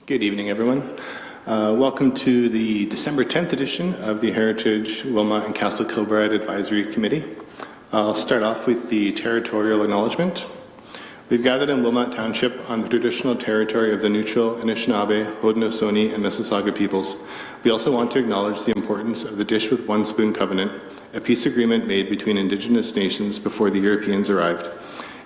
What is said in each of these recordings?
Good evening, everyone. Welcome to the December 10th edition of the Heritage, Wilmot and Castle Kilbride Advisory Committee. I'll start off with the territorial acknowledgement. We've gathered in Wilmot Township on the traditional territory of the Neutral, Anishinaabe, Haudenosaunee, and Mississauga peoples. We also want to acknowledge the importance of the Dish with One Spoon Covenant, a peace agreement made between Indigenous nations before the Europeans arrived.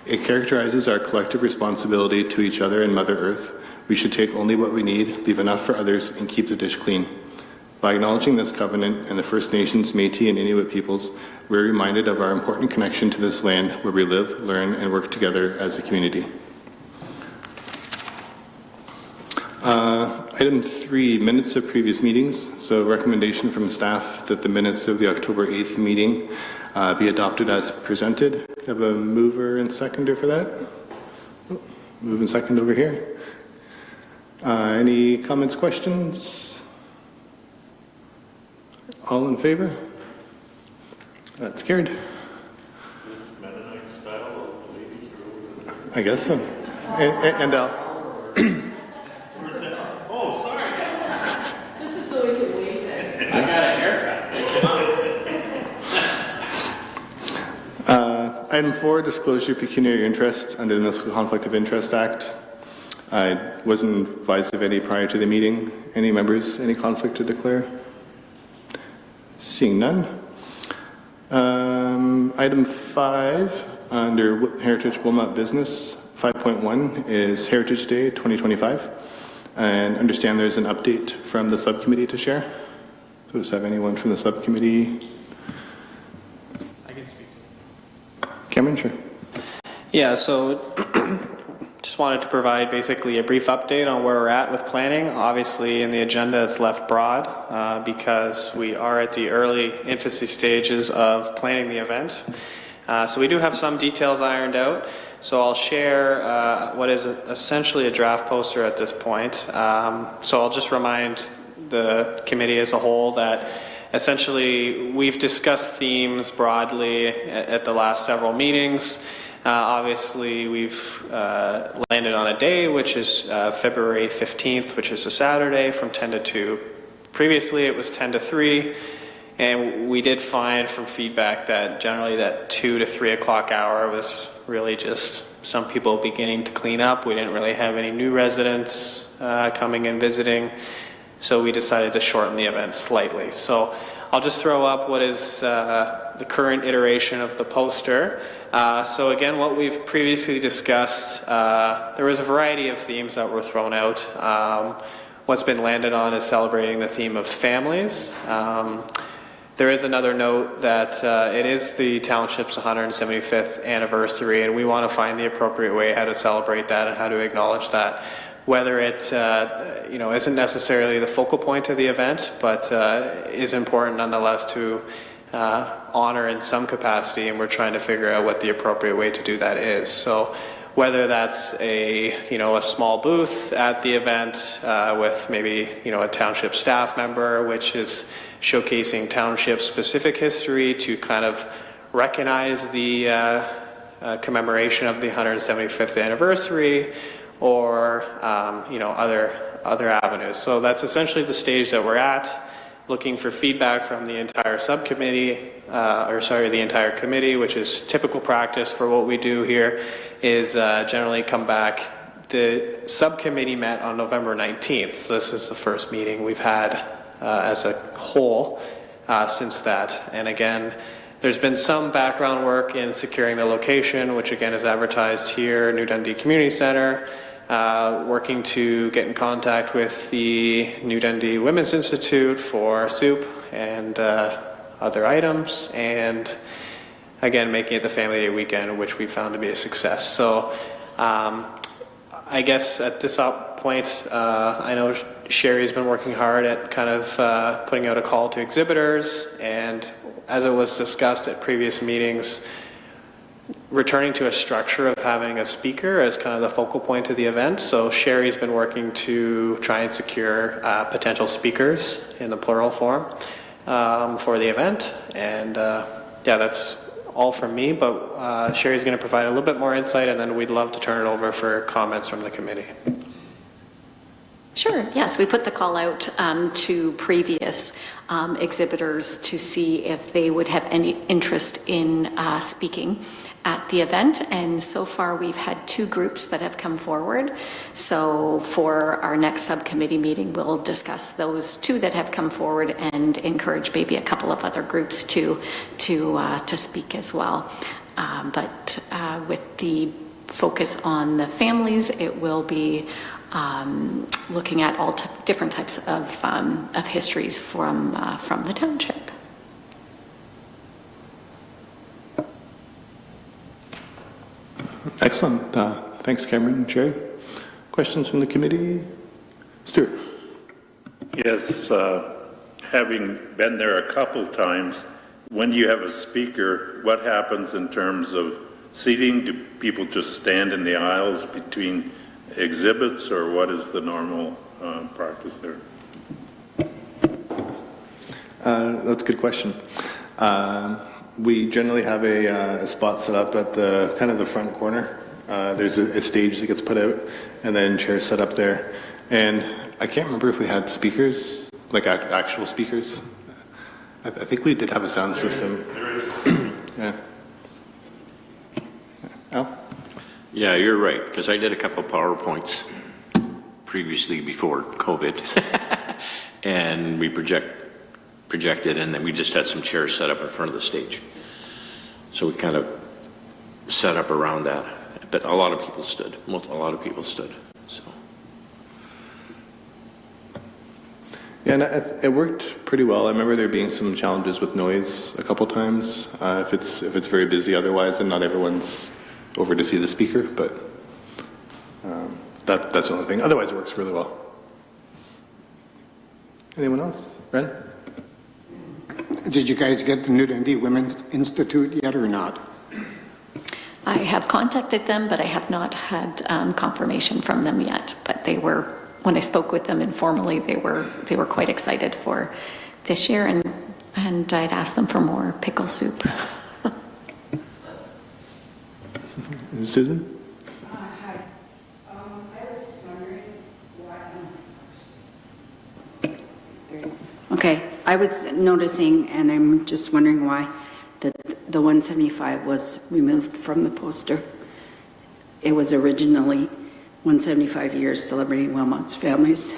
It characterizes our collective responsibility to each other and Mother Earth. We should take only what we need, leave enough for others, and keep the dish clean. By acknowledging this covenant and the First Nations, Métis, and Inuit peoples, we're reminded of our important connection to this land where we live, learn, and work together as a community. Item 3, minutes of previous meetings. So recommendation from staff that the minutes of the October 8th meeting be adopted as presented. Do I have a mover and seconder for that? Move and second over here. Any comments, questions? All in favor? That's carried. Is this Mennonite style of the ladies or over there? I guess so. And Where's that? Oh, sorry. This is so we can wave it. I got a haircut. Item 4, disclosure of pecuniary interest under the Municipal Conflict of Interest Act. I wasn't advised of any prior to the meeting. Any members, any conflict to declare? Seeing none. Item 5, under Heritage Wilmot Business, 5.1 is Heritage Day 2025. And understand there's an update from the subcommittee to share. So does have anyone from the subcommittee? I can speak to it. Cameron, sure. Yeah, so just wanted to provide basically a brief update on where we're at with planning. Obviously in the agenda it's left broad because we are at the early infancy stages of planning the event. So we do have some details ironed out. So I'll share what is essentially a draft poster at this point. So I'll just remind the committee as a whole that essentially we've discussed themes broadly at the last several meetings. Obviously, we've landed on a day, which is February 15th, which is a Saturday from 10 to 2. Previously, it was 10 to 3, and we did find from feedback that generally that 2 to 3 o'clock hour was really just some people beginning to clean up. We didn't really have any new residents coming and visiting, so we decided to shorten the event slightly. So I'll just throw up what is the current iteration of the poster. So again, what we've previously discussed, there was a variety of themes that were thrown out. What's been landed on is celebrating the theme of families. There is another note that it is the township's 175th anniversary, and we want to find the appropriate way how to celebrate that and how to acknowledge that. Whether it isn't necessarily the focal point of the event, but is important nonetheless to honor in some capacity, and we're trying to figure out what the appropriate way to do that is. So whether that's a small booth at the event with maybe a township staff member, which is showcasing township specific history to kind of recognize the commemoration of the 175th anniversary, or other avenues. So that's essentially the stage that we're at. Looking for feedback from the entire subcommittee, the entire committee, which is typical practice for what we do here, is generally come back. The subcommittee met on November 19th. So this is the first meeting we've had as a whole since that. And again, there's been some background work in securing the location, which again is advertised here, New Dundee Community Center. Working to get in contact with the New Dundee Women's Institute for soup and other items, and again making it the Family Day weekend, which we found to be a success. So I guess at this point, I know Sherry's been working hard at kind of putting out a call to exhibitors, and as it was discussed at previous meetings, returning to a structure of having a speaker as kind of the focal point of the event. So Sherry's been working to try and secure potential speakers in the plural form for the event. And yeah, that's all from me, but Sherry's going to provide a little bit more insight, and then we'd love to turn it over for comments from the committee. Sure, yes, we put the call out to previous exhibitors to see if they would have any interest in speaking at the event, and so far we've had 2 groups that have come forward. So for our next subcommittee meeting, we'll discuss those 2 that have come forward and encourage maybe a couple of other groups to speak as well. But with the focus on the families, it will be looking at all different types of histories from the township. Excellent. Thanks, Cameron. Jerry? Questions from the committee? Stuart? Yes, having been there a couple times, when you have a speaker, what happens in terms of seating? Do people just stand in the aisles between exhibits, or what is the normal practice there? That's a good question. We generally have a spot set up at the kind of the front corner. There's a stage that gets put out, and then chairs set up there. And I can't remember if we had speakers, like actual speakers. I think we did have a sound system. There is. Yeah. Al? Yeah, you're right, because I did a couple of PowerPoints previously before COVID, and we projected, and then we just had some chairs set up in front of the stage. So we kind of set up around that, but a lot of people stood. A lot of people stood. So. Yeah, and it worked pretty well. I remember there being some challenges with noise a couple times. If it's very busy, otherwise, and not everyone's over to see the speaker, but that's the only thing. Otherwise, it works really well. Anyone else? Ren? Did you guys get the New Dundee Women's Institute yet or not? I have contacted them, but I have not had confirmation from them yet. But they were, when I spoke with them informally, they were quite excited for this year, and I'd asked them for more pickle soup. Susan? Hi. I was just wondering why. Okay, I was noticing, and I'm just wondering why, that the 175 was removed from the poster. It was originally 175 years celebrating Wilmot's families,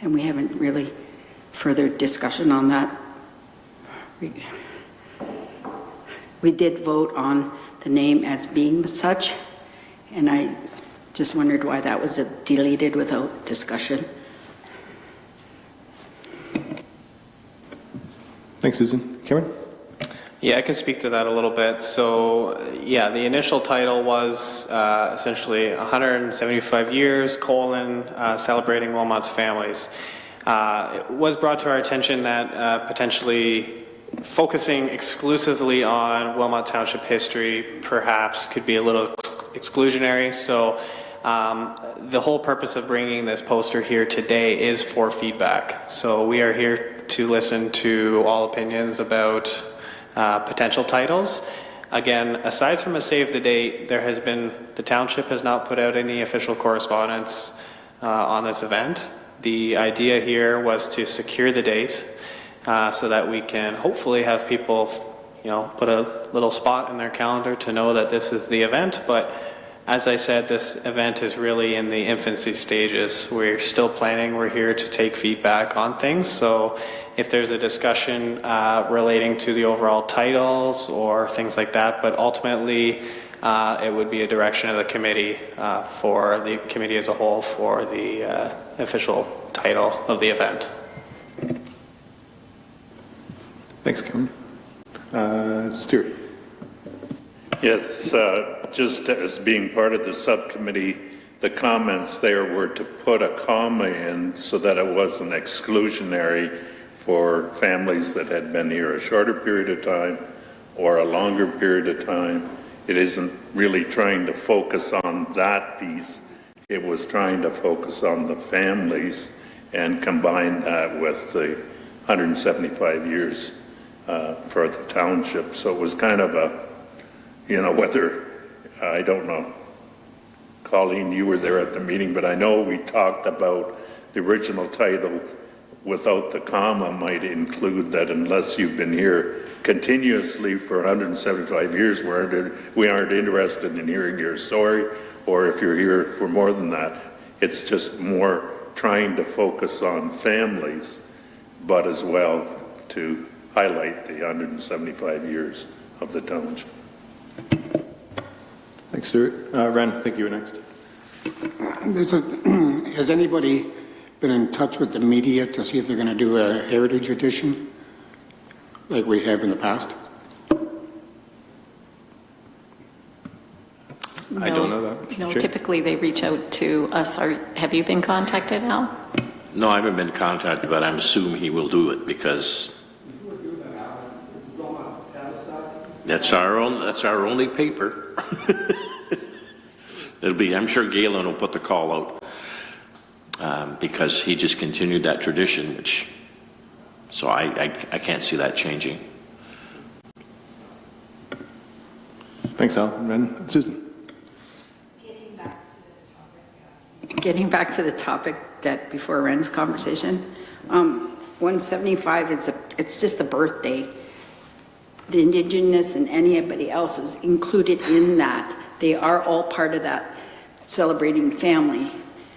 and we haven't really further discussion on that. We did vote on the name as being such, and I just wondered why that was deleted without discussion. Thanks, Susan. Cameron? Yeah, I can speak to that a little bit. So, yeah, the initial title was essentially 175 years, celebrating Wilmot's families. It was brought to our attention that potentially focusing exclusively on Wilmot Township history perhaps could be a little exclusionary. So the whole purpose of bringing this poster here today is for feedback. So we are here to listen to all opinions about potential titles. Again, aside from a save the date, the township has not put out any official correspondence on this event. The idea here was to secure the date so that we can hopefully have people, put a little spot in their calendar to know that this is the event. But as I said, this event is really in the infancy stages. We're still planning. We're here to take feedback on things. So if there's a discussion relating to the overall titles or things like that, but ultimately it would be a direction of the committee for the committee as a whole for the official title of the event. Thanks, Cameron. Stuart? Yes, just as being part of the subcommittee, the comments there were to put a comma in so that it wasn't exclusionary for families that had been here a shorter period of time or a longer period of time. It isn't really trying to focus on that piece. It was trying to focus on the families and combine that with the 175 years for the township. So it was kind of a, whether, I don't know, Colleen, you were there at the meeting, but I know we talked about the original title without the comma might include that unless you've been here continuously for 175 years, we aren't interested in hearing your story, or if you're here for more than that. It's just more trying to focus on families, but as well to highlight the 175 years of the township. Thanks, Stuart. Ren, I think you were next. Has anybody been in touch with the media to see if they're going to do a heritage edition like we have in the past? I don't know that. No, Chair? typically they reach out to us. Have you been contacted, Al? No, I haven't been contacted, but I'm assuming he will do it because that's our only paper. It'll be, I'm sure Galen will put the call out because he just continued that tradition, which, so I can't see that changing. Thanks, Al. Ren. Susan. Getting back to the topic that before Ren's conversation, 175, it's just a birthday. The Indigenous and anybody else is included in that. They are all part of that celebrating family.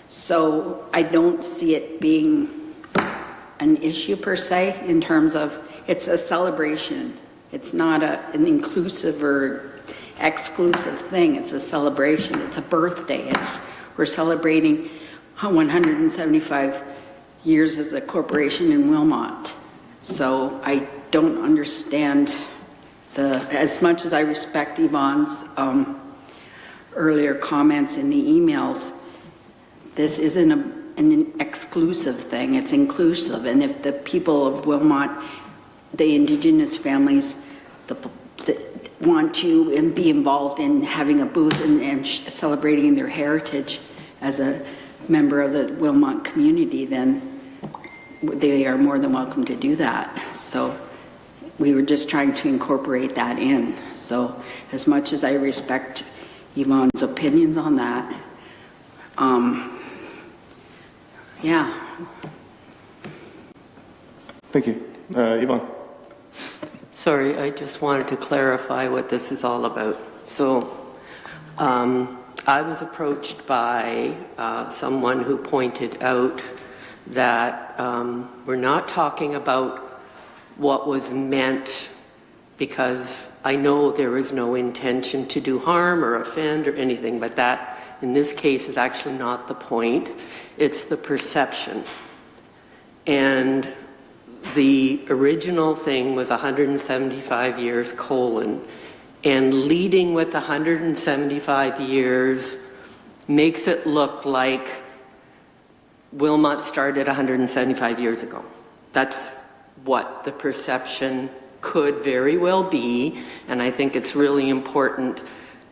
So I don't see it being an issue per se in terms of it's a celebration. It's not an inclusive or exclusive thing. It's a celebration. It's a birthday. We're celebrating 175 years as a corporation in Wilmot. So I don't understand as much as I respect Yvonne's earlier comments in the emails, this isn't an exclusive thing, it's inclusive. And if the people of Wilmot, the Indigenous families, want to and be involved in having a booth and celebrating their heritage as a member of the Wilmot community, then they are more than welcome to do that. So we were just trying to incorporate that in. So as much as I respect Yvonne's opinions on that, yeah. Thank you. Yvonne. Sorry, I just wanted to clarify what this is all about. So I was approached by someone who pointed out that we're not talking about what was meant, because I know there is no intention to do harm or offend or anything, but that in this case is actually not the point. It's the perception. And the original thing was 175 years colon, and leading with 175 years makes it look like Wilmot started 175 years ago. That's what the perception could very well be, and I think it's really important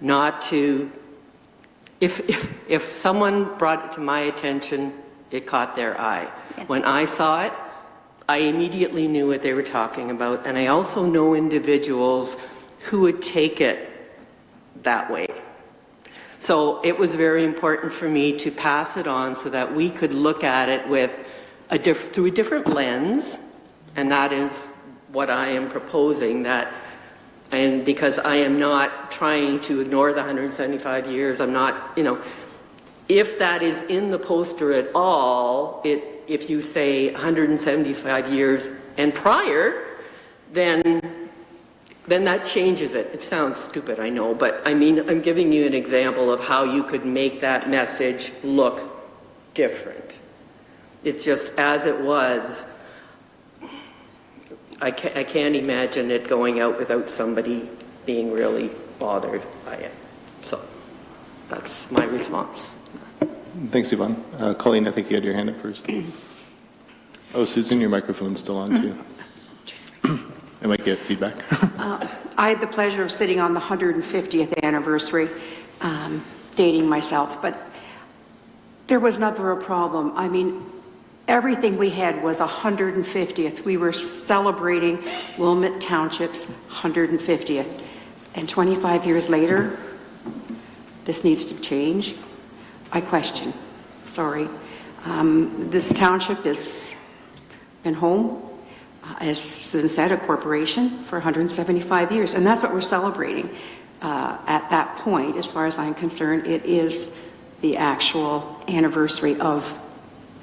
not to, if someone brought it to my attention, it caught their eye. Yeah. When I saw it, I immediately knew what they were talking about, and I also know individuals who would take it that way. So it was very important for me to pass it on so that we could look at it with through a different lens, and that is what I am proposing, and because I am not trying to ignore the 175 years, I'm not, if that is in the poster at all, if you say 175 years and prior, then that changes it. It sounds stupid, I know, but I mean, I'm giving you an example of how you could make that message look different. It's just as it was. I can't imagine it going out without somebody being really bothered by it. So that's my response. Thanks, Yvonne. Colleen, I think you had your hand up first. Oh, Susan, your microphone's still on too. I might get feedback. I had the pleasure of sitting on the 150th anniversary, dating myself, but there was never a problem. I mean, everything we had was 150th. We were celebrating Wilmot Township's 150th. And 25 years later, this needs to change. I question. Sorry. This township has been home, as Susan said, a corporation for 175 years, and that's what we're celebrating. At that point, as far as I'm concerned, it is the actual anniversary of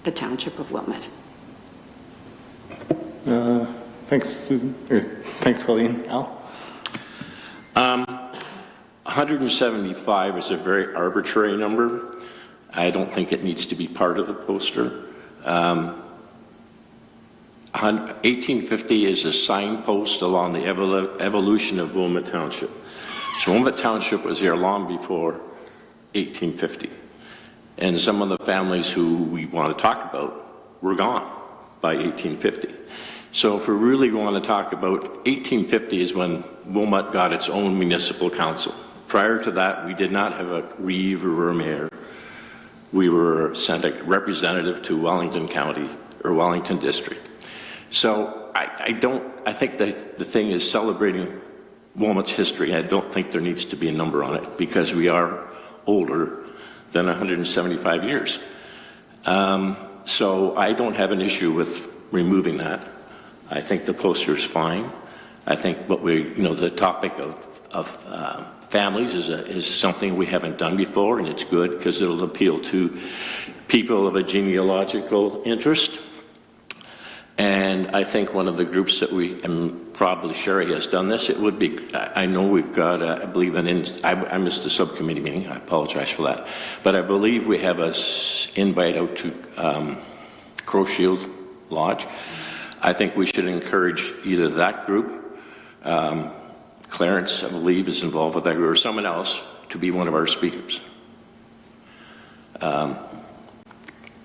the township of Wilmot. Thanks, Susan. Thanks, Colleen. Al? 175 is a very arbitrary number. I don't think it needs to be part of the poster. 1850 is a signpost along the evolution of Wilmot Township. So Wilmot Township was here long before 1850. And some of the families who we want to talk about were gone by 1850. So if we really want to talk about 1850 is when Wilmot got its own municipal council. Prior to that, we did not have a reeve or a mayor. We were sent a representative to Wellington County or Wellington District. So I think the thing is celebrating Wilmot's history. I don't think there needs to be a number on it because we are older than 175 years. So I don't have an issue with removing that. I think the poster is fine. I think what the topic of families is something we haven't done before, and it's good because it'll appeal to people of a genealogical interest. And I think one of the groups that and probably Sherry has done this, it would be, I know we've got, I believe, I missed the subcommittee meeting, I apologize for that, but I believe we have an invite out to Crow Shield Lodge. I think we should encourage either that group, Clarence, I believe, is involved with that group, or someone else to be one of our speakers, to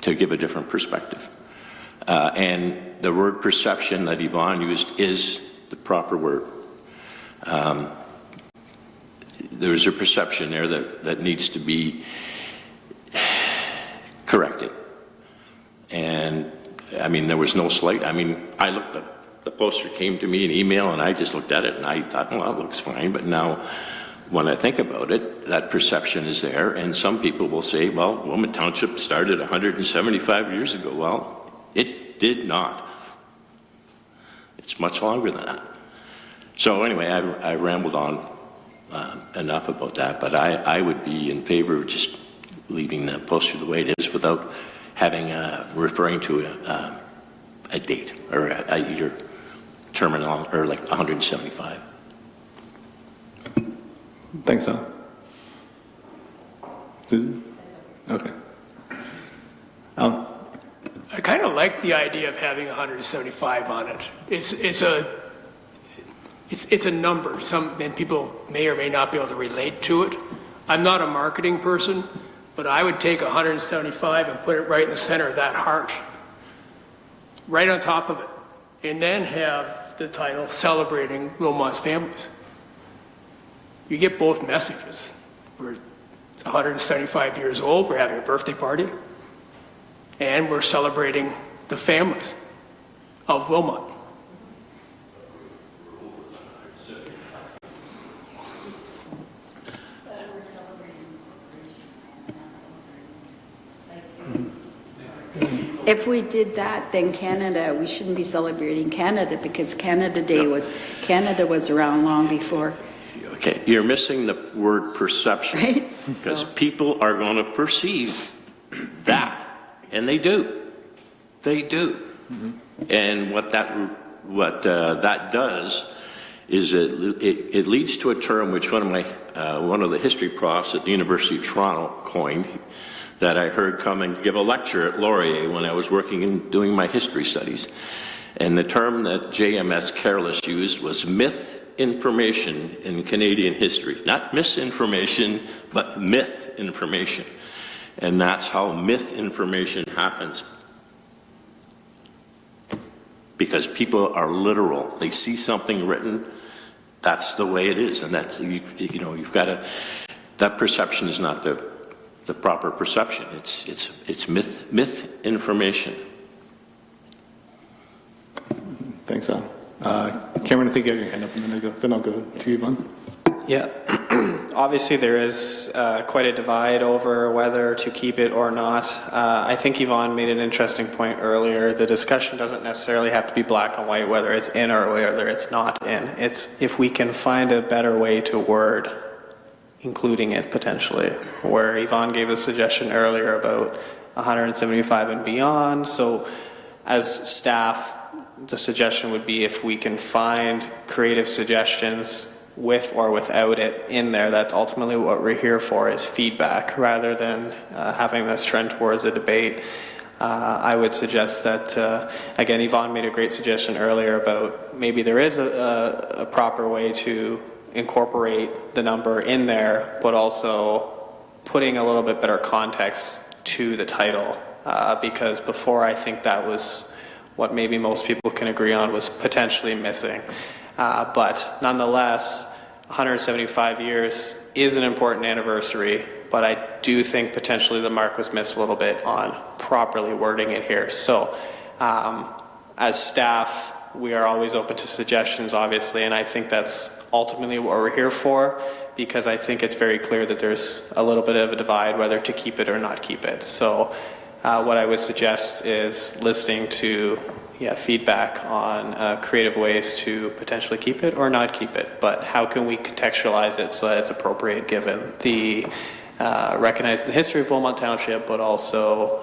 give a different perspective. And the word perception that Yvonne used is the proper word. There's a perception there that needs to be corrected. And I mean, there was no slight. I mean, I looked at the poster, came to me in email, and I just looked at it and I thought, well, that looks fine. But now, when I think about it, that perception is there. And some people will say, well, Wilmot Township started 175 years ago. Well, it did not. It's much longer than that. So anyway, I rambled on enough about that, but I would be in favor of just leaving the poster the way it is without having referring to a date or a year terminal or like 175. Thanks, Al. Susan? Okay. Al? I kind of like the idea of having 175 on it. It's a number. And people may or may not be able to relate to it. I'm not a marketing person, but I would take 175 and put it right in the center of that heart, right on top of it, and then have the title Celebrating Wilmot's Families. You get both messages. We're 175 years old, we're having a birthday party, and we're celebrating the families of Wilmot. If we did that, then Canada, we shouldn't be celebrating Canada because Canada Day Canada was around long before. Okay, you're missing the word perception. Right? Because people are going to perceive that, and they do. They do. Mm-hmm. And what that does is it leads to a term which one of the history profs at the University of Toronto coined, that I heard come and give a lecture at Laurier when I was working and doing my history studies. And the term that JMS Careless used was myth information in Canadian history. Not misinformation, but myth information. And that's how myth information happens. Because people are literal. They see something written, that's the way it is. And that's, you've got to, that perception is not the proper perception. It's myth information. Thanks, Al. Cameron, I think you have your hand up, and then I'll go to you, Yvonne. Yeah, Obviously, there is quite a divide over whether to keep it or not. I think Yvonne made an interesting point earlier. The discussion doesn't necessarily have to be black and white, whether it's in or whether it's not in. It's if we can find a better way to word including it potentially, where Yvonne gave a suggestion earlier about 175 and beyond. So as staff, the suggestion would be if we can find creative suggestions with or without it in there, that's ultimately what we're here for, is feedback rather than having this trend towards a debate. I would suggest that, again, Yvonne made a great suggestion earlier about maybe there is a proper way to incorporate the number in there, but also putting a little bit better context to the title, because before I think that was what maybe most people can agree on was potentially missing. But nonetheless, 175 years is an important anniversary, but I do think potentially the mark was missed a little bit on properly wording it here. So as staff, we are always open to suggestions, obviously, and I think that's ultimately what we're here for, because I think it's very clear that there's a little bit of a divide whether to keep it or not keep it. So what I would suggest is listening to feedback on creative ways to potentially keep it or not keep it, but how can we contextualize it so that it's appropriate given the recognizing the history of Wilmot Township, but also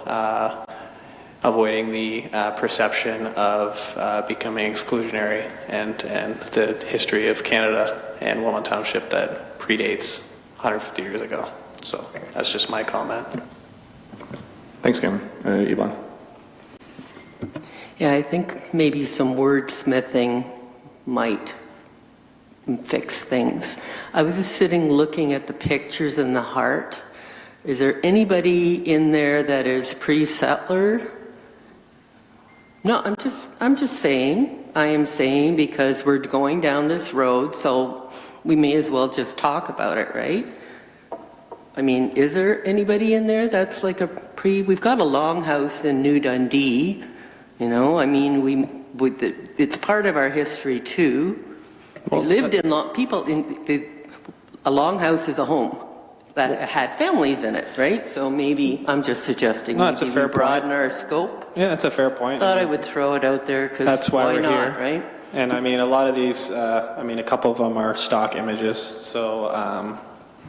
avoiding the perception of becoming exclusionary and the history of Canada and Wilmot Township that predates 150 years ago. So that's just my comment. Thanks, Cameron. Yvonne? Yeah, I think maybe some wordsmithing might fix things. I was just sitting looking at the pictures in the heart. Is there anybody in there that is pre-settler? No, I'm just saying. I am saying because we're going down this road, so we may as well just talk about it, right? I mean, is there anybody in there that's like we've got a longhouse in New Dundee, you know, I mean, it's part of our history too. We lived in, a longhouse is a home that had families in it, right? So maybe, I'm just suggesting it's a fair broaden our scope. Yeah, that's a fair point. Thought I would throw it out there because that's why we're not, here, right? And I mean, a lot of these, a couple of them are stock images, so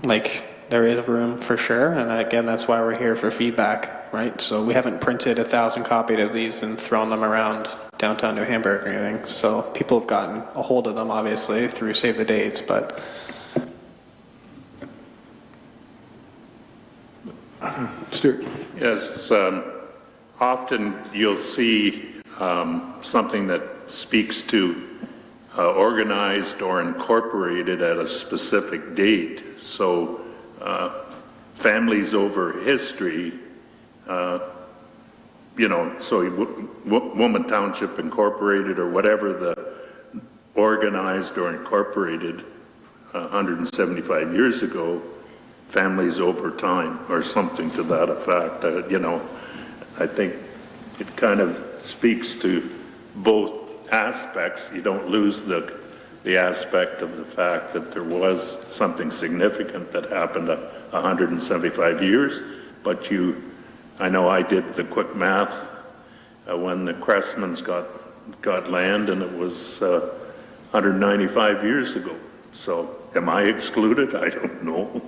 there is room for sure, and again, that's why we're here for feedback, right? So we haven't printed 1,000 copies of these and thrown them around downtown New Hamburg or anything, so people have gotten a hold of them, obviously, through Save the Dates, but... Stuart? Yes, often you'll see something that speaks to organized or incorporated at a specific date. So families over history, so Wilmot Township Incorporated or whatever the organized or incorporated 175 years ago, families over time or something to that effect. I think it kind of speaks to both aspects. You don't lose the aspect of the fact that there was something significant that happened 175 years, but I know I did the quick math when the Cressmans got land, and it was 195 years ago. So am I excluded? I don't know.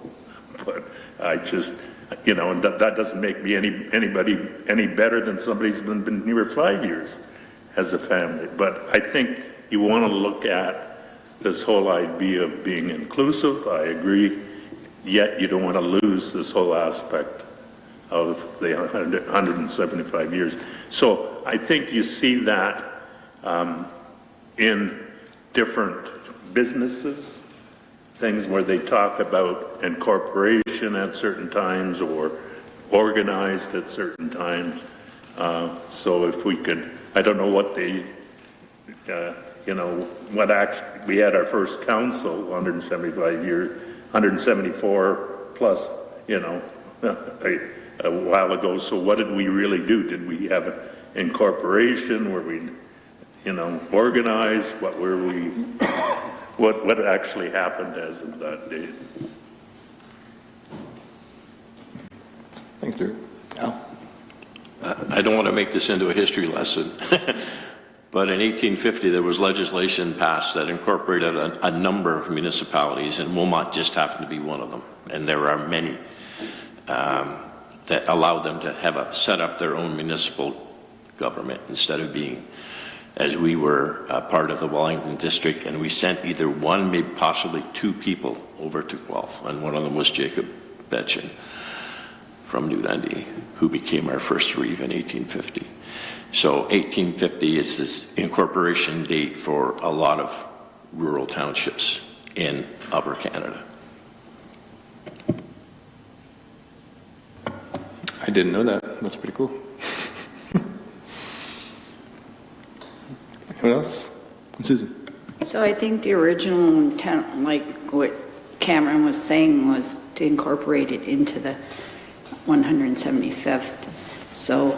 But I just, that doesn't make me anybody any better than somebody who's been here 5 years as a family. But I think you want to look at this whole idea of being inclusive. I agree. Yet you don't want to lose this whole aspect of the 175 years. So I think you see that in different businesses, things where they talk about incorporation at certain times or organized at certain times. So if we could, I don't know what what actually, we had our first council 175 years, 174 plus, a while ago. So what did we really do? Did we have an incorporation? Were we, organized? What were we? what actually happened as of that date. Thanks, Drew. Al? I don't want to make this into a history lesson, but in 1850, there was legislation passed that incorporated a number of municipalities, and Wilmot just happened to be one of them. And there are many that allowed them to set up their own municipal government instead of being, as we were, part of the Wellington district, and we sent either one, maybe possibly two people over to Guelph, and one of them was Jacob Betchen from New Dundee, who became our first reeve in 1850. So 1850 is this incorporation date for a lot of rural townships in Upper Canada. I didn't know that. That's pretty cool. Anyone else? Susan? So I think the original intent, like what Cameron was saying, was to incorporate it into the 175th. So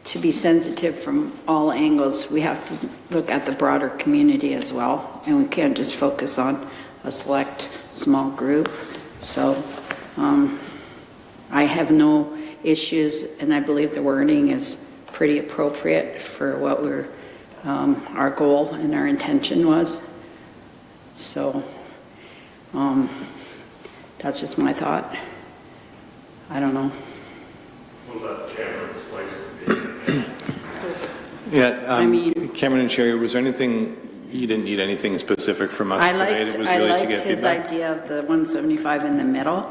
to be sensitive from all angles, we have to look at the broader community as well, and we can't just focus on a select small group. So I have no issues, and I believe the wording is pretty appropriate for what our goal and our intention was. So that's just my thought. I don't know. We'll let Cameron slice the Yeah, I mean- Cameron and Sherry, was there anything, you didn't need anything specific from us I tonight? liked, It was I really to liked get his feedback? idea of the 175 in the middle.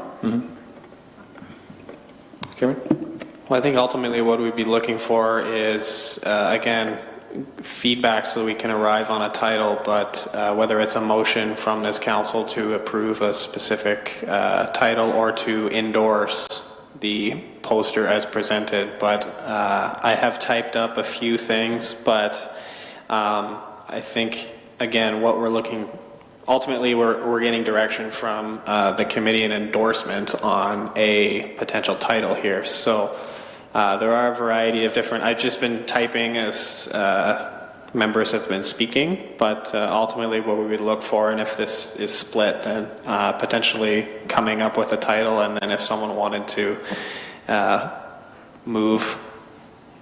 Cameron? Well, I think ultimately what we'd be looking for is, again, feedback so we can arrive on a title, but whether it's a motion from this council to approve a specific title or to endorse the poster as presented. But I have typed up a few things, but I think, again, what we're looking, ultimately we're getting direction from the committee and endorsement on a potential title here. So there are a variety of different, I've just been typing as members have been speaking, but ultimately what we would look for, and if this is split, then potentially coming up with a title, and then if someone wanted to move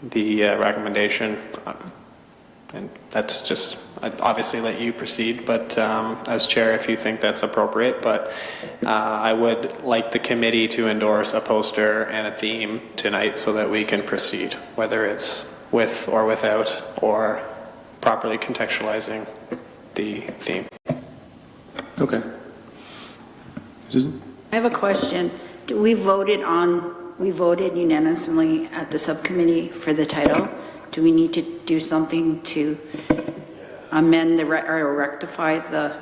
the recommendation, and that's just, I'd obviously let you proceed, but as chair, if you think that's appropriate, but I would like the committee to endorse a poster and a theme tonight so that we can proceed, whether it's with or without, or properly contextualizing the theme. Okay. Susan? I have a question. We voted unanimously at the subcommittee for the title. Do we need to do something to amend or rectify the?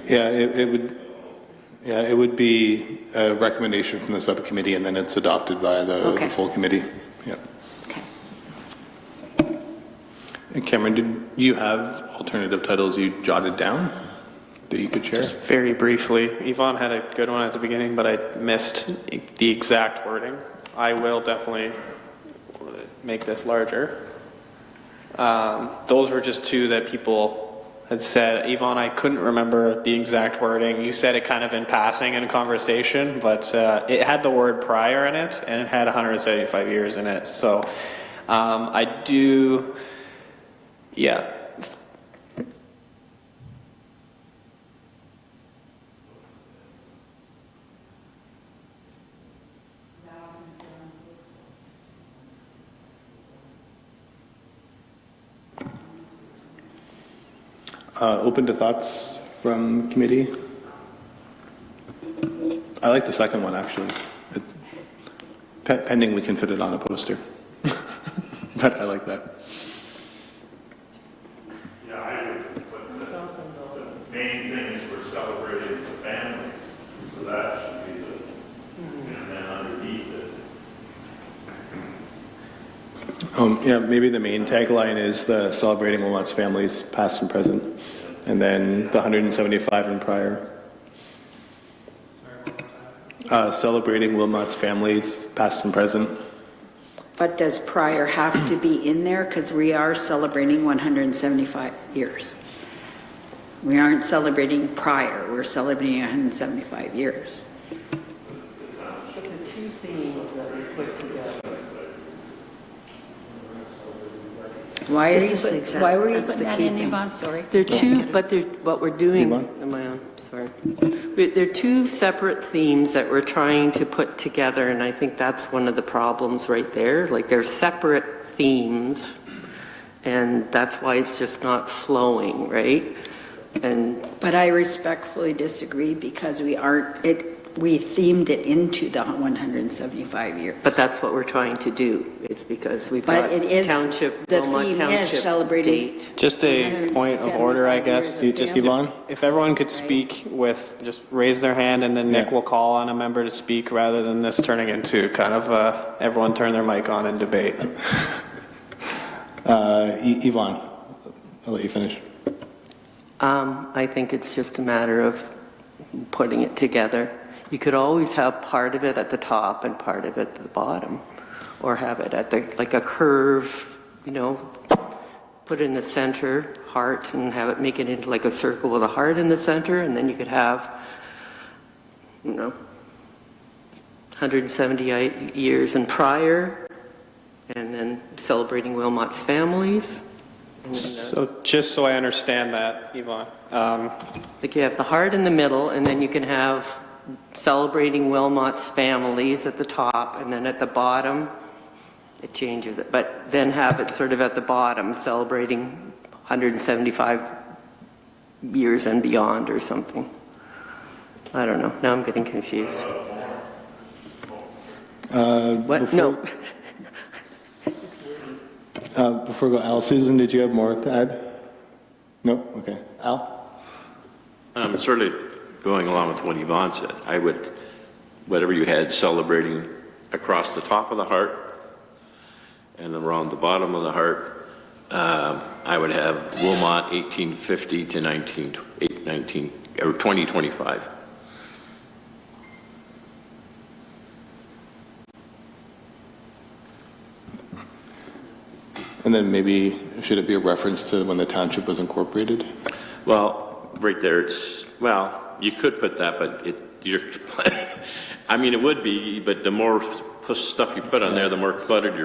Yeah, it would be a recommendation from the subcommittee, and then it's adopted by the full committee. Yeah. Okay. And Cameron, did you have alternative titles you jotted down that you could share? Just very briefly, Yvonne had a good one at the beginning, but I missed the exact wording. I will definitely make this larger. Those were just two that people had said. Yvonne, I couldn't remember the exact wording. You said it kind of in passing in a conversation, but it had the word prior in it, and it had 175 years in it. So I do, yeah. Open to thoughts from committee? I like the second one, actually. Pending we can fit it on a poster. But I like that. Yeah, I would put the main things we're celebrating the families, so that should be the, and then underneath it. Yeah, maybe the main tagline is the celebrating Wilmot's families, past and present, and then the 175 and prior. Celebrating Wilmot's families, past and present, But does prior have to be in there? Because we are celebrating 175 years. We aren't celebrating prior, we're celebrating 175 years. But the two things that we put together. Why are you This is putting the- why were you that's putting the that key in, thing. Yvonne? Sorry. They're two, but they're, what we're doing, Yvonne? am I on? Sorry. They're two separate themes that we're trying to put together, and I think that's one of the problems right there. Like, they're separate themes, and that's why it's just not flowing, right? And But I respectfully disagree because we themed it into the 175 years. but that's what we're trying to do. It's because we've got But it is, township, the Wilmot theme is Township celebrating. date. Just a point of order, I guess. Just Yvonne? If everyone could speak with, just raise their hand, and then Nick Yeah. will call on a member to speak, rather than this turning into kind of everyone turn their mic on and debate. Yvonne, I'll let you finish. I think it's just a matter of putting it together. You could always have part of it at the top and part of it at the bottom, or have it at the, like a curve, you know, put it in the center, heart, and have it make it into like a circle with a heart in the center, and then you could have, you know, 170 years and prior, and then celebrating Wilmot's families. And then, So just so I understand that, Yvonne, like you have the heart in the middle, and then you can have celebrating Wilmot's families at the top, and then at the bottom, it changes it. But then have it sort of at the bottom, celebrating 175 years and beyond or something. I don't know. Now I'm getting confused. What? No. Before we go, Al, Susan, did you have more to add? No? Okay. Al? Sort of going along with what Yvonne said, I would, whatever you had celebrating across the top of the heart and around the bottom of the heart, I would have Wilmot 1850 to 2025. And then maybe, should it be a reference to when the township was incorporated? Well, right there, it's, well, you could put that, but you're, I mean, it would be, but the more stuff you put on there, the more cluttered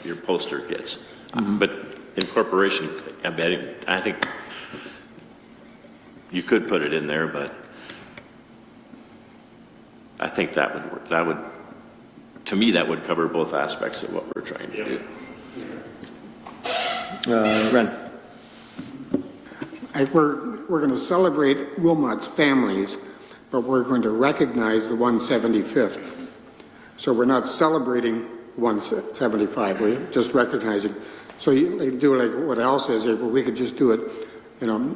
your poster gets. But incorporation, I think you could put it in there, but I think that would work. That would, to me, that would cover both aspects of what we're trying to do. Ren? We're going to celebrate Wilmot's families, but we're going to recognize the 175th. So we're not celebrating 175, we're just recognizing. So you do like what Al says here, but we could just do it, you know,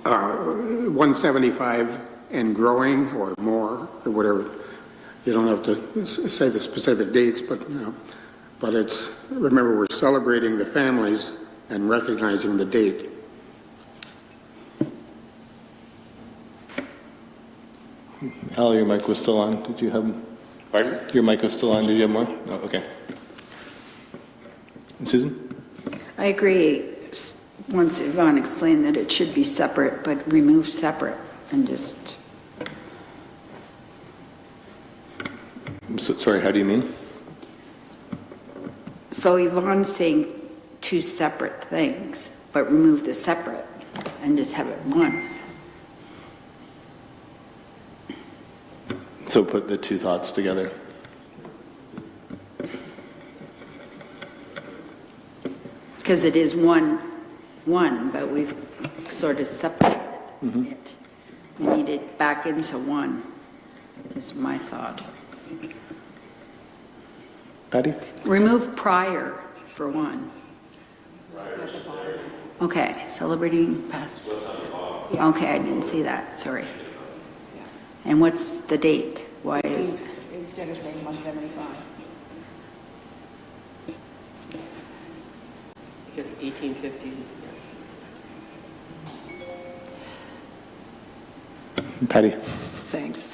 175 and growing or more or whatever. You don't have to say the specific dates, but, you know, but it's, remember, we're celebrating the families and recognizing the date. Al, your mic was still on. Did you have? Pardon? Your mic was still on. Did you have more? Oh, okay. And Susan? I agree. Once Yvonne explained that it should be separate, but remove separate and just, Sorry, how do you mean? so Yvonne's saying two separate things, but remove the separate and just have it one. So put the two thoughts together. Because it is one, but we've sort of separated it. We need it back into one, is my thought. Patty? Remove prior for one. Okay, celebrating past. Okay, I didn't see that, sorry. And what's the date? Why is, Instead of saying 175. Because 1850s. Patty? Thanks.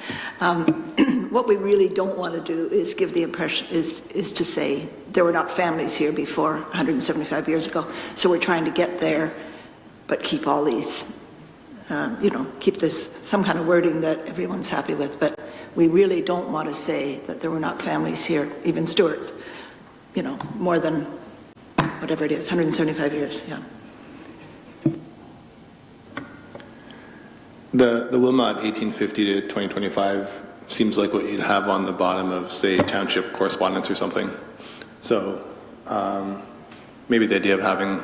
what we really don't want to do is give the impression, is to say there were not families here before 175 years ago. So we're trying to get there, but keep all these, keep this, some kind of wording that everyone's happy with. But we really don't want to say that there were not families here, even Stewarts, more than whatever it is, 175 years, yeah. The Wilmot 1850 to 2025 seems like what you'd have on the bottom of, say, township correspondence or something. So maybe the idea of having,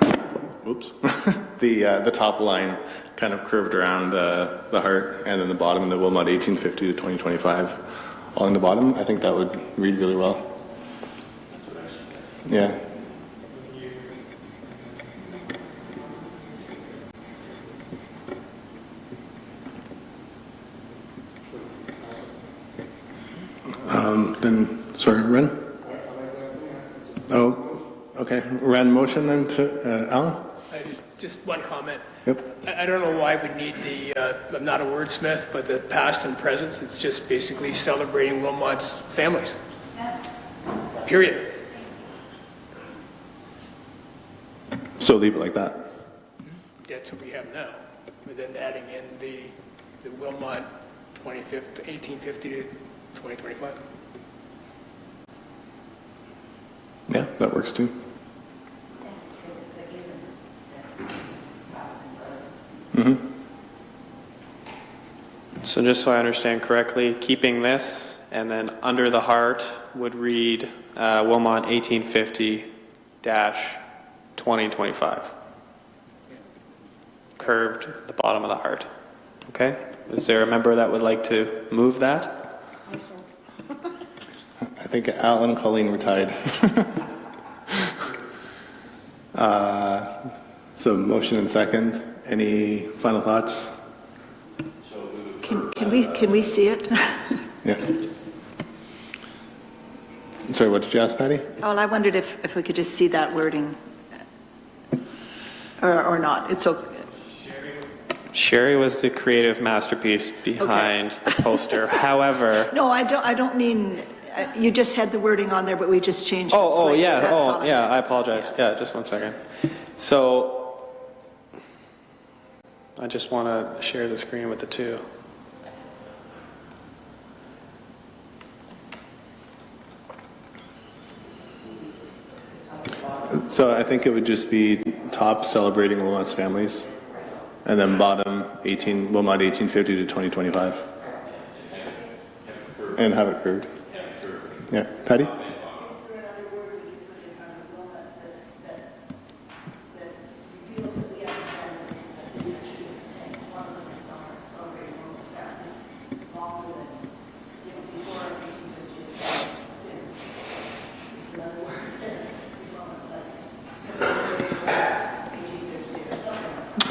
the top line kind of curved around the heart, and then the bottom, the Wilmot 1850 to 2025, all in the bottom. I think that would read really well. Yeah. Then, sorry, Ren? Oh, okay. Ren, motion then to Alan? Just one comment. Yep. I don't know why we need I'm not a wordsmith, but the past and present, it's just basically celebrating Wilmot's families. Period. So leave it like that. That's what we have now. But then adding in the Wilmot 1850 to 2025. Yeah, that works too. Mm-hmm. So just so I understand correctly, keeping this, and then under the heart would read Wilmot 1850-2025. Curved the bottom of the heart. Okay? Is there a member that would like to move that? I think Alan and Colleen were tied. So motion and second. Any final thoughts? Can we see it? Yeah. Sorry, what did you ask, Patty? Well, I wondered if we could just see that wording, or not. It's okay. Sherry was the creative masterpiece behind the poster. However, No, I don't mean, you just had the wording on there, but we just changed it slightly. That's all I meant. I apologize. Yeah, just one second. So I just want to share the screen with the two. So I think it would just be top celebrating Wilmot's families, and then bottom Wilmot 1850 to 2025, and have it curved. Yeah, Patty?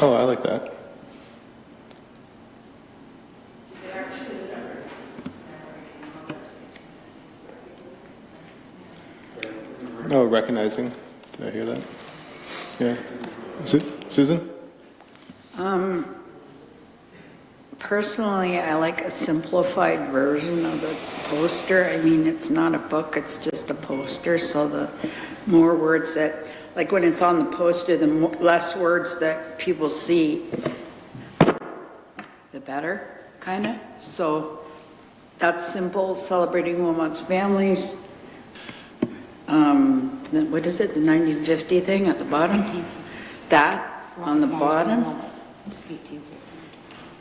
Oh, I like that. Oh, recognizing. Did I hear that? Yeah. Susan? Personally, I like a simplified version of the poster. I mean, it's not a book, it's just a poster, so the more words that, like when it's on the poster, the less words that people see, the better, kind of. So that's simple, celebrating Wilmot's families. What is it, the 1950 thing at the bottom? That on the bottom?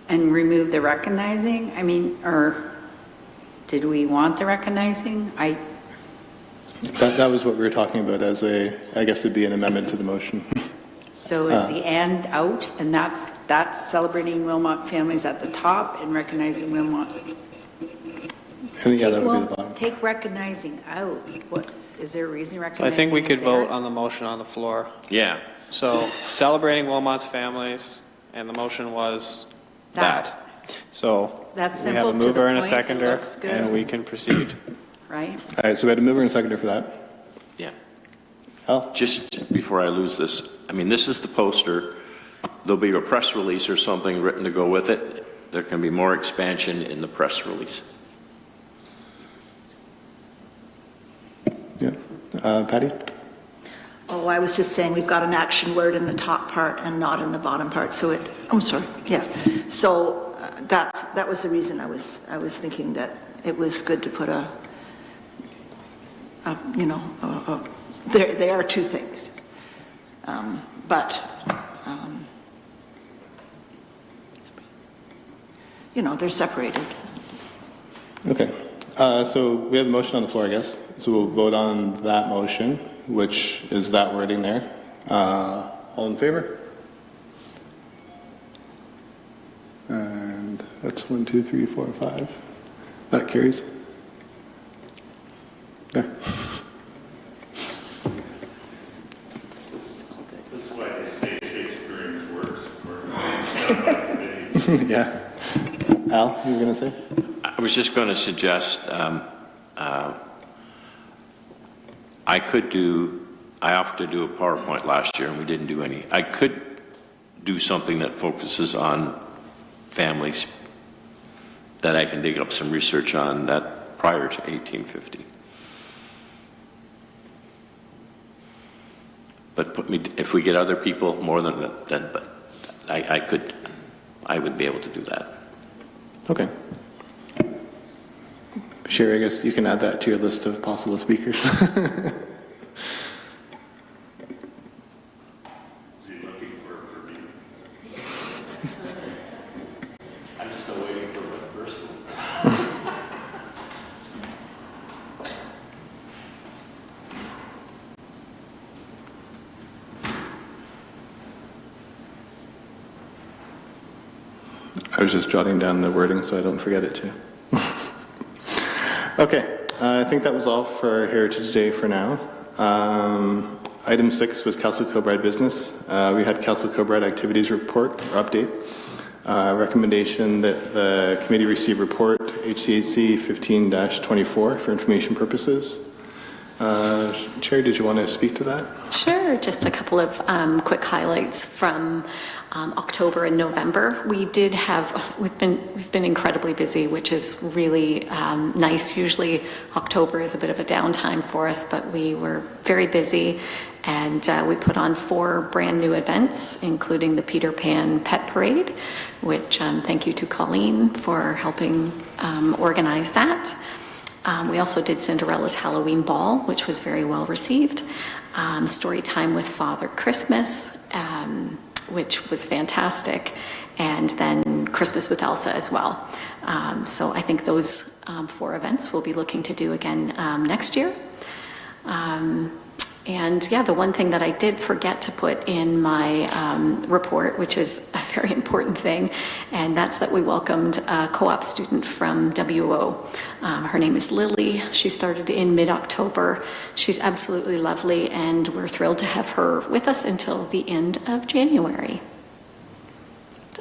And remove the recognizing? I mean, or did we want the recognizing? That was what we were talking about as I guess it'd be an amendment to the motion. So is the and out, and that's celebrating Wilmot families at the top and recognizing Wilmot. And yeah, that would be the bottom. Take recognizing out. What, is there a reason So recognizing I think we is could there? vote on the motion on the floor. Yeah. So celebrating Wilmot's families, and the motion was that. So That's we have a simple to the mover and a point. It seconder, looks good. and we can proceed. Right? All right, so we had a mover and a seconder for that. Yeah. Al? Just before I lose this, I mean, this is the poster. There'll be a press release or something written to go with it. There can be more expansion in the press release. Yeah. Patty? Oh, I was just saying, we've got an action word in the top part and not in the bottom part, so I'm sorry, yeah. So that was the reason I was thinking that it was good to put they are two things. They're separated. Okay. So we have a motion on the floor, I guess. So we'll vote on that motion, which is that wording there. All in favor? And that's 1, 2, 3, 4, 5. That carries. There. That's why they say Shakespeare's works were. Yeah. Al, you were going to say? I was just going to suggest, I offered to do a PowerPoint last year and we didn't do any. I could do something that focuses on families that I can dig up some research on that prior to 1850. But if we get other people more than that, then, but I would be able to do that. Okay. Sherry, I guess you can add that to your list of possible speakers. Is he looking for a review? I'm still waiting for one person. I was just jotting down the wording so I don't forget it too. Okay, I think that was all for Heritage Day for now. Item 6 was Castle Kilbride business. We had Castle Kilbride activities report or update. Recommendation that the committee receive report HCAC 15-24 for information purposes. Chair, did you want to speak to that? Sure, just a couple of quick highlights from October and November. We've been incredibly busy, which is really nice. Usually October is a bit of a downtime for us, but we were very busy, and we put on 4 brand new events, including the Peter Pan Pet Parade, which thank you to Colleen for helping organize that. We also did Cinderella's Halloween Ball, which was very well received. Story time with Father Christmas, which was fantastic. And then Christmas with Elsa as well. So I think those 4 events we'll be looking to do again next year. And yeah, the one thing that I did forget to put in my report, which is a very important thing, and that's that we welcomed a co-op student from WO. Her name is Lily. She started in mid-October. She's absolutely lovely, and we're thrilled to have her with us until the end of January.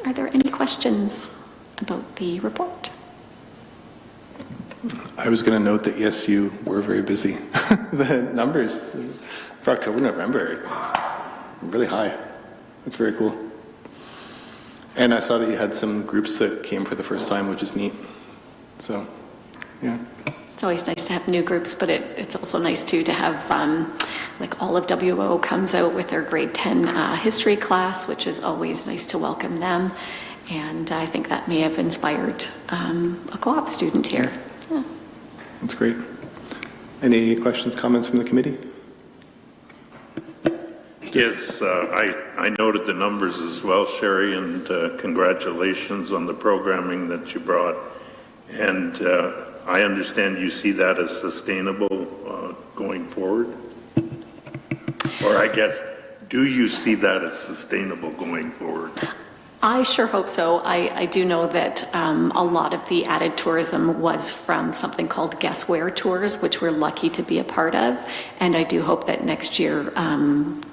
Are there any questions about the report? I was going to note that yes, you were very busy. The numbers for October, November, really high. That's very cool. And I saw that you had some groups that came for the first time, which is neat. So, yeah. It's always nice to have new groups, but it's also nice too to have like all of WO comes out with their grade 10 history class, which is always nice to welcome them. And I think that may have inspired a co-op student here. Yeah. That's great. Any questions, comments from the committee? Yes, I noted the numbers as well, Sherry, and congratulations on the programming that you brought. And I understand you see that as sustainable going forward? Or I guess, do you see that as sustainable going forward? I sure hope so. I do know that a lot of the added tourism was from something called guestware tours, which we're lucky to be a part of. And I do hope that next year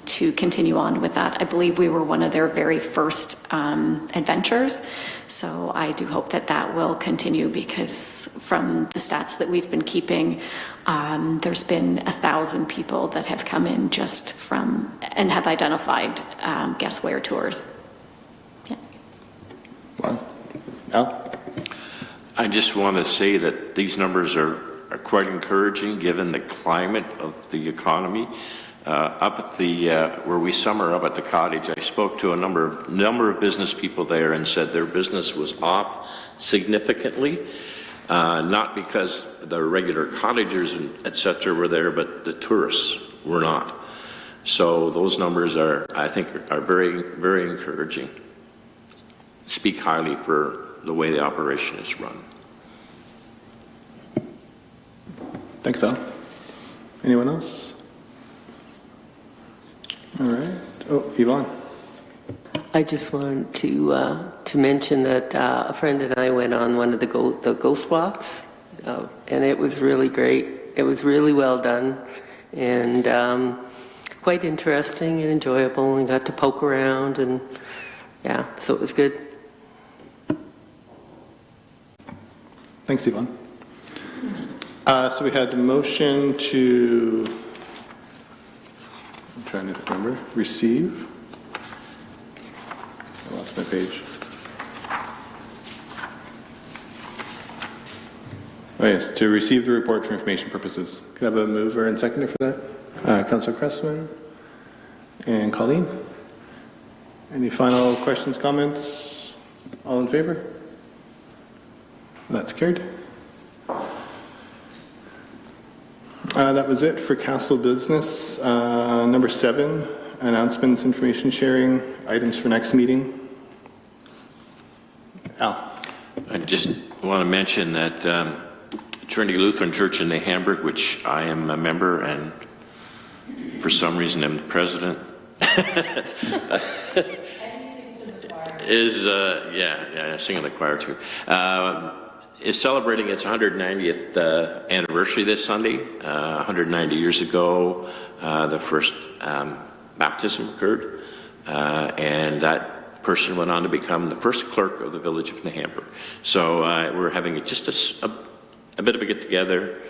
to continue on with that. I believe we were one of their very first adventures. So I do hope that that will continue, because from the stats that we've been keeping, there's been 1,000 people that have come in just from and have identified guestware tours. Wow. Al? I just want to say that these numbers are quite encouraging given the climate of the economy. Up at the where we summer up at the cottage, I spoke to a number of business people there and said their business was off significantly, not because the regular cottagers and et cetera were there, but the tourists were not. So those numbers are, I think, are very, very encouraging. Speak highly for the way the operation is run. Thanks, Al. Anyone else? All right. Oh, Yvonne. I just wanted to mention that a friend and I went on one of the ghost walks, and it was really great. It was really well done, and quite interesting and enjoyable, and got to poke around, and yeah, so it was good. Thanks, Yvonne. So we had a motion to, I'm trying to remember, receive. I lost my page. Oh yes, to receive the report for information purposes. Could I have a mover and seconder for that? Councillor Cressman and Colleen. Any final questions, comments? All in favor? That's carried. That was it for council business. Number 7, announcements, information sharing, items for next meeting. Al. I just want to mention that Trinity Lutheran Church in New Hamburg, which I am a member and for some reason I'm the president, is, I sing in the choir too, is celebrating its 190th anniversary this Sunday. 190 years ago, the first baptism occurred, and that person went on to become the first clerk of the village of New Hamburg. So we're having just a bit of a get-together.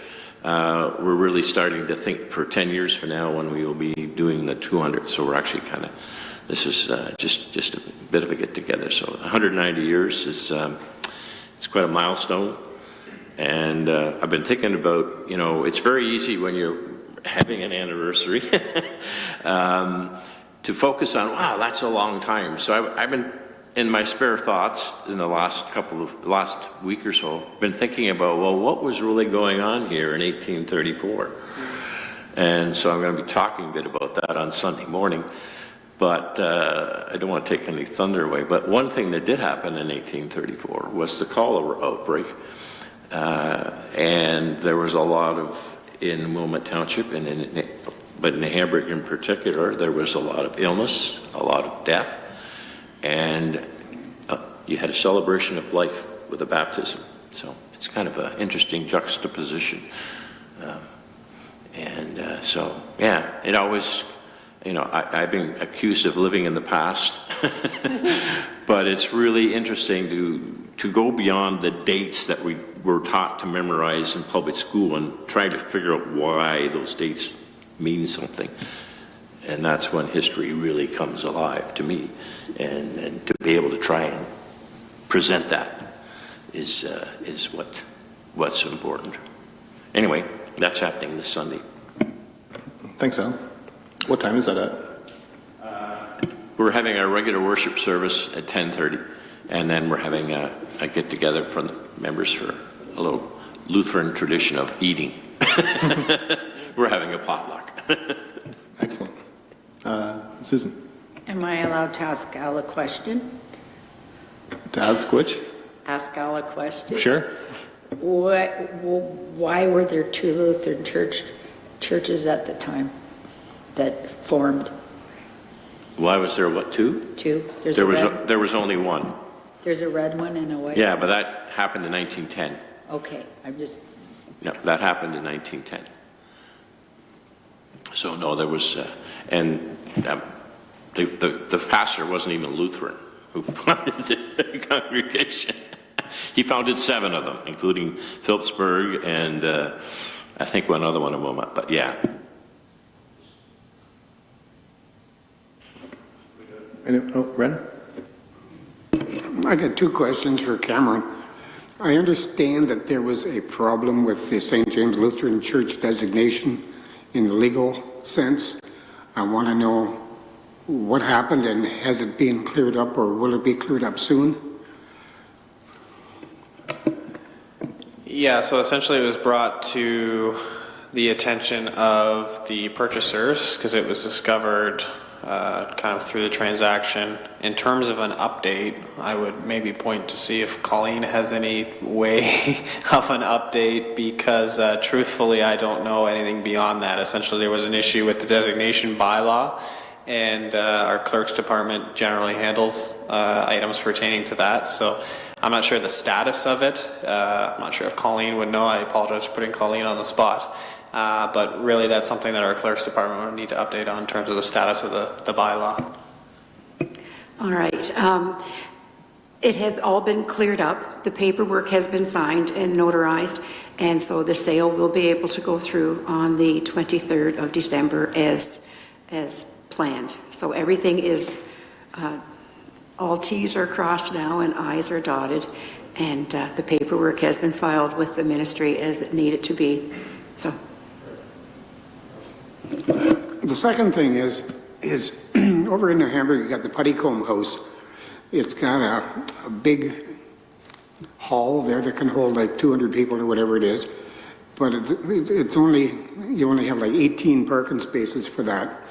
We're really starting to think for 10 years from now when we will be doing the 200. So we're actually kind of, this is just a bit of a get-together. So 190 years is it's quite a milestone. And I've been thinking about, it's very easy when you're having an anniversary to focus on, wow, that's a long time. So I've been, in my spare thoughts in the last week or so, been thinking about, well, what was really going on here in 1834? And so I'm going to be talking a bit about that on Sunday morning. But I don't want to take any thunder away. But one thing that did happen in 1834 was the cholera outbreak. And there was a lot of, in Wilmot Township, but in Hamburg in particular, there was a lot of illness, a lot of death. And you had a celebration of life with a baptism. So it's kind of an interesting juxtaposition. So, yeah, it always... I've been accused of living in the past, but it's really interesting to go beyond the dates that we were taught to memorize in public school and try to figure out why those dates mean something. And that's when history really comes alive to me. And to be able to try and present that is what's important. Anyway, that's happening this Sunday. Thanks, Al. What time is that at? We're having our regular worship service at 10:30, and then we're having a get-together for the members for a little Lutheran tradition of eating. We're having a potluck. Excellent. Susan. Am I allowed to ask Al a question? To ask which? Ask Al a question? Sure. Why were there 2 Lutheran churches at the time that formed? Why was there, what, 2? 2. There was only 1. There's a red one and a white. Yeah, but that happened in 1910. Okay, I'm just... No, that happened in 1910. So no, there was, the pastor wasn't even Lutheran who founded the congregation. He founded 7 of them, including Phillipsburg and I think one other one in Wilmot, but yeah. Ren? I got 2 questions for Cameron. I understand that there was a problem with the St. James Lutheran Church designation in the legal sense. I want to know what happened, and has it been cleared up, or will it be cleared up soon? Yeah, so essentially it was brought to the attention of the purchasers because it was discovered kind of through the transaction. In terms of an update, I would maybe point to see if Colleen has any way of an update, because truthfully I don't know anything beyond that. Essentially there was an issue with the designation bylaw, and our clerk's department generally handles items pertaining to that. So I'm not sure the status of it. I'm not sure if Colleen would know. I apologize for putting Colleen on the spot. But really that's something that our clerk's department would need to update on in terms of the status of the bylaw. All right. It has all been cleared up. The paperwork has been signed and notarized, and so the sale will be able to go through on the 23rd of December as planned. So everything is, all T's are crossed now and I's are dotted, and the paperwork has been filed with the ministry as it needed to be. So. The second thing is over in New Hamburg, you got the Puttycomb House. It's got a big hall there that can hold like 200 people or whatever it is, but you only have like 18 parking spaces for that.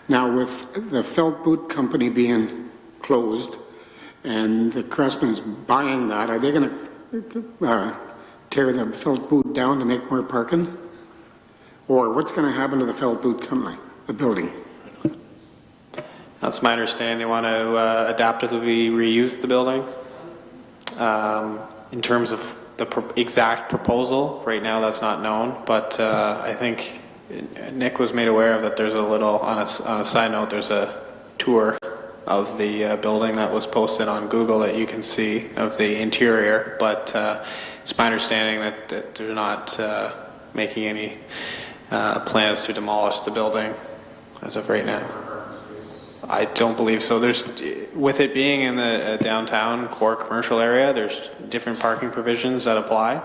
Now with the Felt Boot Company being closed and the Cressman's buying that, are they going to tear the Felt Boot down to make more parking? Or what's going to happen to the Felt Boot Company, the building? That's my understanding. They want to adaptively reuse the building. In terms of the exact proposal, right now that's not known, but I think Nick was made aware of that. There's a little, on a side note, there's a tour of the building that was posted on Google that you can see of the interior, but it's my understanding that they're not making any plans to demolish the building as of right now. I don't believe so. With it being in the downtown core commercial area, there's different parking provisions that apply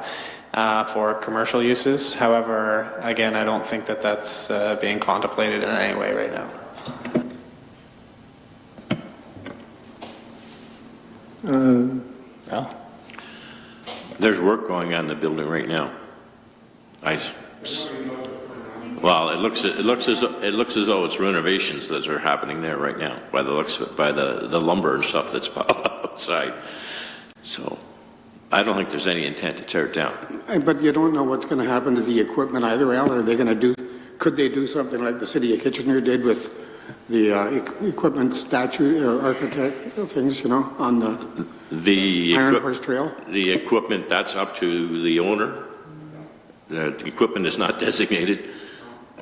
for commercial uses. However, again, I don't think that that's being contemplated in any way right now. Al? There's work going on in the building right now. Well, it looks as though it's renovations that are happening there right now by the looks of it, by the lumber and stuff that's piled outside. So I don't think there's any intent to tear it down. But you don't know what's going to happen to the equipment either, Al. Are they going to could they do something like the city of Kitchener did with the equipment statue or architect things, on the Iron Horse Trail? The equipment, that's up to the owner. The equipment is not designated.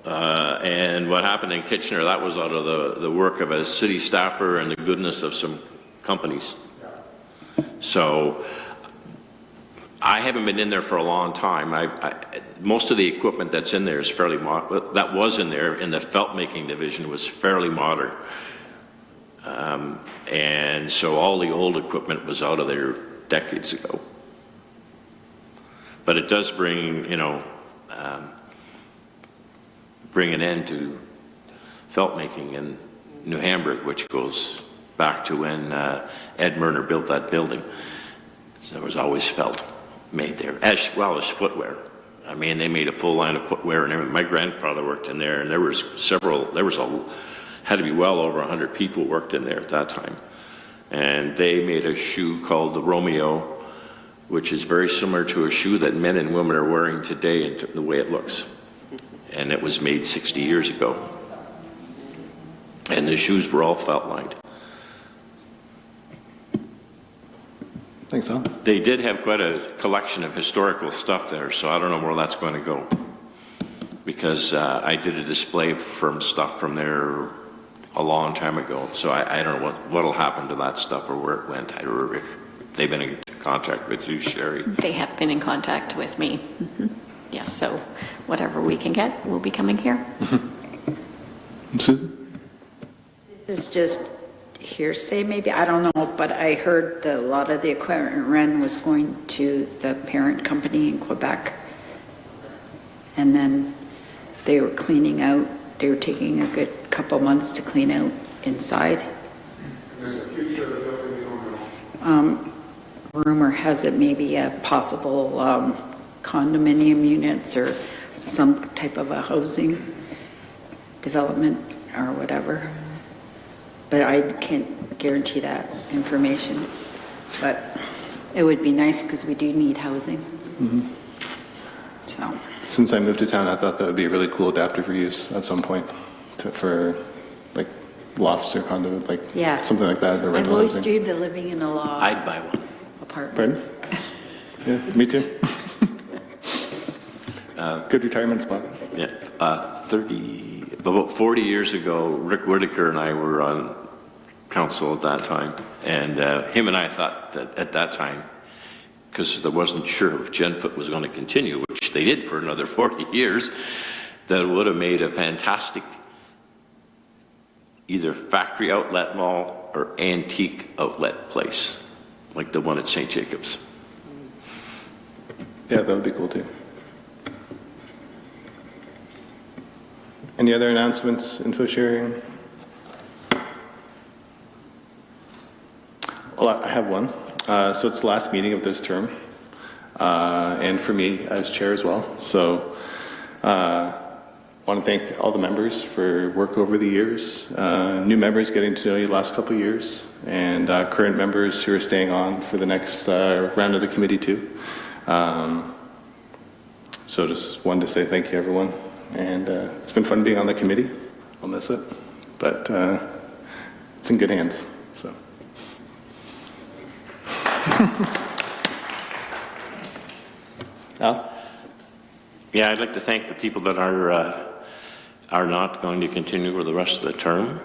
And what happened in Kitchener, that was out of the work of a city staffer and the goodness of some companies. So I haven't been in there for a long time. Most of the equipment that's in there is fairly modern. That was in there in the felt making division was fairly modern. And so all the old equipment was out of there decades ago. But it does bring, bring an end to felt making in New Hamburg, which goes back to when Ed Murner built that building. So there was always felt made there, as well as footwear. I mean, they made a full line of footwear and everything. My grandfather worked in there, and had to be well over 100 people worked in there at that time. And they made a shoe called the Romeo, which is very similar to a shoe that men and women are wearing today in the way it looks. And it was made 60 years ago. And the shoes were all felt lined. Thanks, Al. They did have quite a collection of historical stuff there, so I don't know where that's going to go. Because I did a display from stuff from there a long time ago, so I don't know what'll happen to that stuff or where it went, or if they've been in contact with you, Sherry. They have been in contact with me. Mm-hmm. Yes, so whatever we can get will be coming here. Susan? This is just hearsay maybe, I don't know, but I heard that a lot of the equipment rent was going to the parent company in Quebec. And then they were cleaning out, they were taking a good couple months to clean out inside. Rumor has it maybe a possible condominium units or some type of a housing development or whatever. But I can't guarantee that information. But it would be nice because we do need housing. So. Since I moved to town, I thought that would be a really cool adaptive reuse at some point for like lofts or condo, like Yeah. something like that. Or I've rental always housing. dreamed of living in a loft I'd buy one. apartment. Pardon? Yeah, me too. Good retirement spot. Yeah, about 40 years ago, Rick Whitaker and I were on council at that time, and him and I thought that at that time, because there wasn't sure if Genfoot was going to continue, which they did for another 40 years, that it would have made a fantastic either factory outlet mall or antique outlet place, like the one at St. Jacobs. Yeah, that would be cool too. Any other announcements, info sharing? Well, I have one. So it's the last meeting of this term, and for me as chair as well. So I want to thank all the members for work over the years, new members getting to know you the last couple of years, and current members who are staying on for the next round of the committee too. So just wanted to say thank you, everyone. And it's been fun being on the committee. I'll miss it, but it's in good hands. So. Al? Yeah, I'd like to thank the people that are not going to continue for the rest of the term.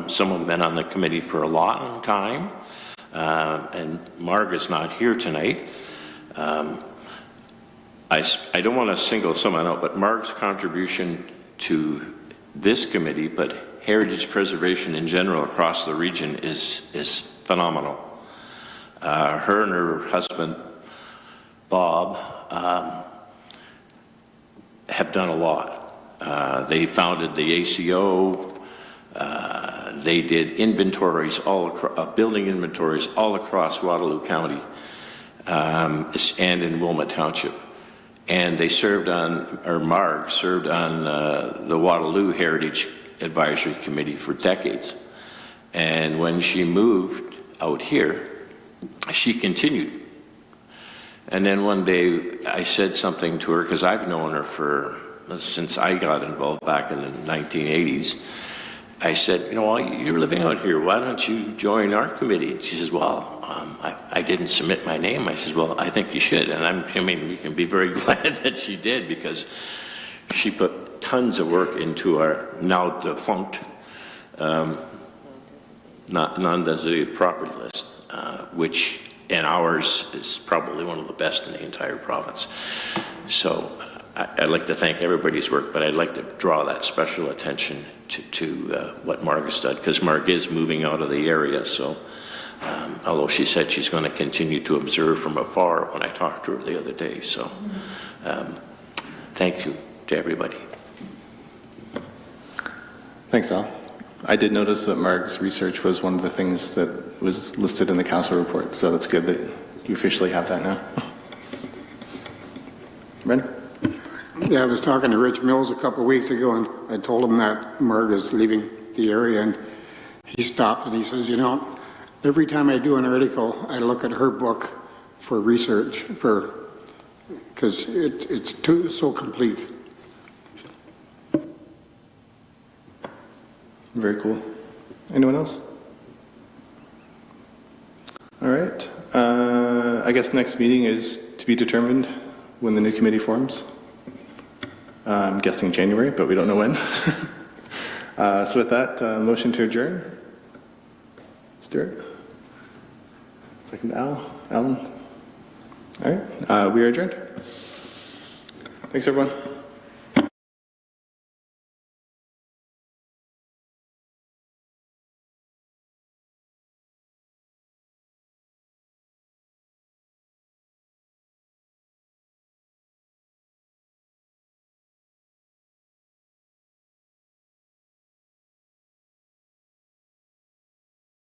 Some have been on the committee for a long time, and Marg is not here tonight. I don't want to single someone out, but Marg's contribution to this committee, but heritage preservation in general across the region is phenomenal. Her and her husband, Bob, have done a lot. They founded the ACO. They did inventories building inventories all across Waterloo County and in Wilmot Township. And they served on, or Marg served on the Waterloo Heritage Advisory Committee for decades. And when she moved out here, she continued. And then one day I said something to her, because I've known her since I got involved back in the 1980s. I said, you know, well, you're living out here, why don't you join our committee? And she says, well, I didn't submit my name. I says, well, I think you should. And I mean, you can be very glad that she did, because she put tons of work into our now defunct non-designated property list, which in ours is probably one of the best in the entire province. So I'd like to thank everybody's work, but I'd like to draw that special attention to what Marg has done, because Marg is moving out of the area. So although she said she's going to continue to observe from afar when I talked to her the other day. So thank you to everybody. Thanks, Al. I did notice that Marg's research was one of the things that was listed in the council report, so that's good that you officially have that now. Brendan? Yeah, I was talking to Rich Mills a couple of weeks ago, and I told him that Marg is leaving the area, and he stopped and he says, you know, every time I do an article, I look at her book for research, because it's so complete. Very cool. Anyone else? All right. I guess next meeting is to be determined when the new committee forms. I'm guessing January, but we don't know when. So with that, motion to adjourn. Stuart? Second, Alan? All right. We are adjourned. Thanks, everyone.